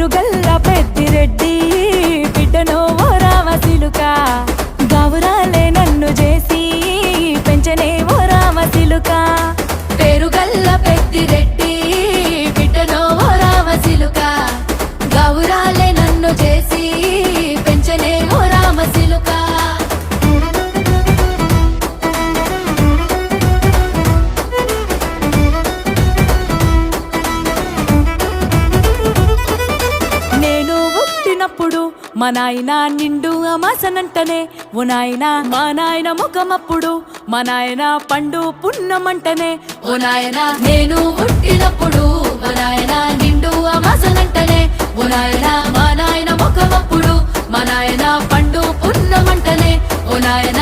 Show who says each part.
Speaker 1: పేరుగల్ల పెద్దిరెడ్డి బిడ్డనో ఓ రామసిలుక గౌరాలే నన్ను చేసి పెంచనే ఓ రామసిలుక పేరుగల్ల పెద్దిరెడ్డి బిడ్డనో ఓ రామసిలుక గౌరాలే నన్ను చేసి పెంచనే ఓ రామసిలుక మా నాయన నిండు అమాసనంటనే ఓ నాయన మా నాయన ముఖమప్పుడు మా నాయన పండు పున్నమంటనే ఓ నాయన నేను పుట్టినప్పుడు మా నాయన నిండు అమాసనంటనే ఓ నాయన మా నాయన ముఖమప్పుడు మా నాయన పండు పున్నమంటనే ఓ నాయన